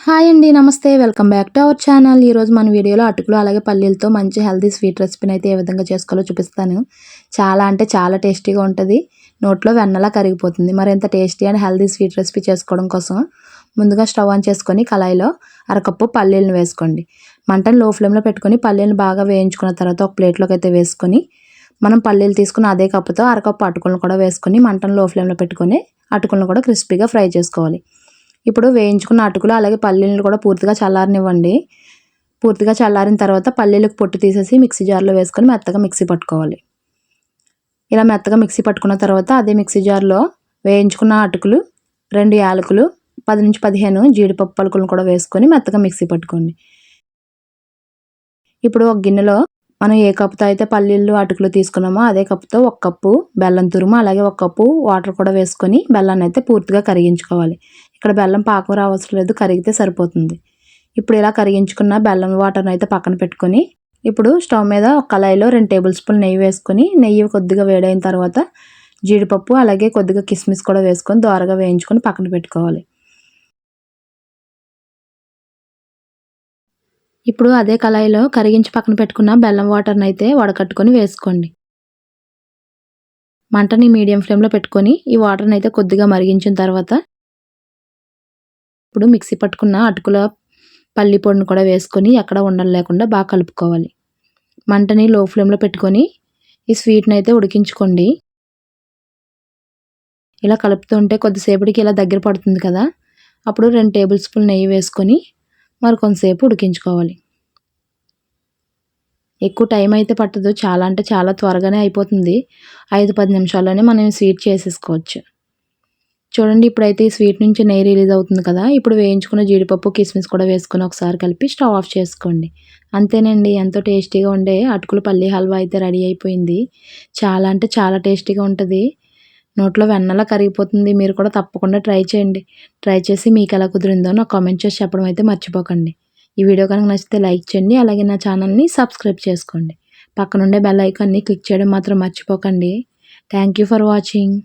Hi అండి, నమస్తే. Welcome back to our channel. ఈరోజు మన వీడియోలో అటుకులు అలాగే పల్లీలతో మంచి హెల్తీ స్వీట్ రెసిపీని అయితే ఏ విధంగా చేసుకోవాలో చూపిస్తాను. చాలా అంటే చాలా టేస్టీగా ఉంటుంది. నోట్లో వెన్నలా కరిగిపోతుంది. మరింత tasty and healthy sweet recipe చేసుకోవడం కోసం ముందుగా స్టవ్ ఆన్ చేసుకొని కళాయిలో అరకప్పు పల్లీలను వేసుకోండి. మంటను లో ఫ్లేమ్లో పెట్టుకొని పల్లీలను బాగా వేయించుకున్న తర్వాత ఒక ప్లేట్లోకి అయితే వేసుకొని మనం పల్లీలు తీసుకున్న అదే కప్పుతో అరకప్పు అటుకులను కూడా వేసుకొని మంటను లో ఫ్లేమ్లో పెట్టుకొని అటుకులను కూడా క్రిస్పీగా ఫ్రై చేసుకోవాలి. ఇప్పుడు వేయించుకున్న అటుకులు అలాగే పల్లీలను కూడా పూర్తిగా చల్లారనివ్వండి. పూర్తిగా చల్లారిన తర్వాత పల్లీలకు పొట్టు తీసేసి మిక్సీ జార్లో వేసుకొని మెత్తగా మిక్సీ పట్టుకోవాలి. ఇలా మెత్తగా మిక్సీ పట్టుకున్న తర్వాత అదే మిక్సీ జార్లో వేయించుకున్న అటుకులు, 2 యాలకులు, 10 నుంచి 15 జీడిపప్పు పలుకులను కూడా వేసుకొని మెత్తగా మిక్సీ పట్టుకోండి. ఇప్పుడు ఒక గిన్నెలో మనం ఏ కప్పుతో అయితే పల్లీలు అటుకులు తీసుకున్నామో అదే కప్పుతో 1 కప్పు బెల్లం తురుము అలాగే 1 కప్పు వాటర్ కూడా వేసుకొని బెల్లాన్ని అయితే పూర్తిగా కరిగించుకోవాలి. ఇక్కడ బెల్లం పాకం రావసరం లేదు, కరిగితే సరిపోతుంది. ఇప్పుడు ఇలా కరిగించుకున్న బెల్లం వాటర్ని అయితే పక్కన పెట్టుకొని ఇప్పుడు స్టవ్ మీద ఒక కళాయిలో 2 టేబుల్ స్పూన్ నెయ్యి వేసుకొని నెయ్యి కొద్దిగా వేడైన తర్వాత జీడిపప్పు అలాగే కొద్దిగా కిస్మిస్ కూడా వేసుకొని దోరగా వేయించుకొని పక్కన పెట్టుకోవాలి. ఇప్పుడు అదే కళాయిలో కరిగించి పక్కన పెట్టుకున్న బెల్లం వాటర్ని అయితే వడకట్టుకొని వేసుకోండి. మంటని మీడియం ఫ్లేమ్లో పెట్టుకొని ఈ వాటర్ని అయితే కొద్దిగా మరిగించిన తర్వాత ఇప్పుడు మిక్సీ పట్టుకున్న అటుకుల పల్లి పొడిని కూడా వేసుకొని ఎక్కడ ఉండలు లేకుండా బాగా కలుపుకోవాలి. మంటని లో ఫ్లేమ్లో పెట్టుకొని ఈ స్వీట్ని అయితే ఉడికించుకోండి. ఇలా కలుపుతుంటే కొద్దిసేపటికి ఇలా దగ్గర పడుతుంది కదా, అప్పుడు 2 టేబుల్ స్పూన్ నెయ్యి వేసుకొని మరి కొంతసేపు ఉడికించుకోవాలి. ఎక్కువ టైం అయితే పట్టదు, చాలా అంటే చాలా త్వరగానే అయిపోతుంది. 5-10 నిమిషాల్లోనే మనం స్వీట్ చేసేసుకోవచ్చు. చూడండి, ఇప్పుడైతే ఈ స్వీట్ నుంచి నెయ్యి రిలీజ్ అవుతుంది కదా, ఇప్పుడు వేయించుకున్న జీడిపప్పు కిస్మిస్ కూడా వేసుకొని ఒకసారి కలిపి స్టవ్ ఆఫ్ చేసుకోండి. అంతేనండి, ఎంతో టేస్టీగా ఉండే అటుకుల పల్లి హల్వా అయితే రెడీ అయిపోయింది. చాలా అంటే చాలా టేస్టీగా ఉంటుంది. నోట్లో వెన్నలా కరిగిపోతుంది. మీరు కూడా తప్పకుండా ట్రై చేయండి. ట్రై చేసి మీకు ఎలా కుదిరిందో నాకు కామెంట్ చేసి చెప్పడం అయితే మర్చిపోకండి. ఈ వీడియో కనుక నచ్చితే లైక్ చేయండి, అలాగే నా ఛానల్ని సబ్స్క్రైబ్ చేసుకోండి. పక్కనుండే బెల్ ఐకాన్ని క్లిక్ చేయడం మాత్రం మర్చిపోకండి. Thank you for watching.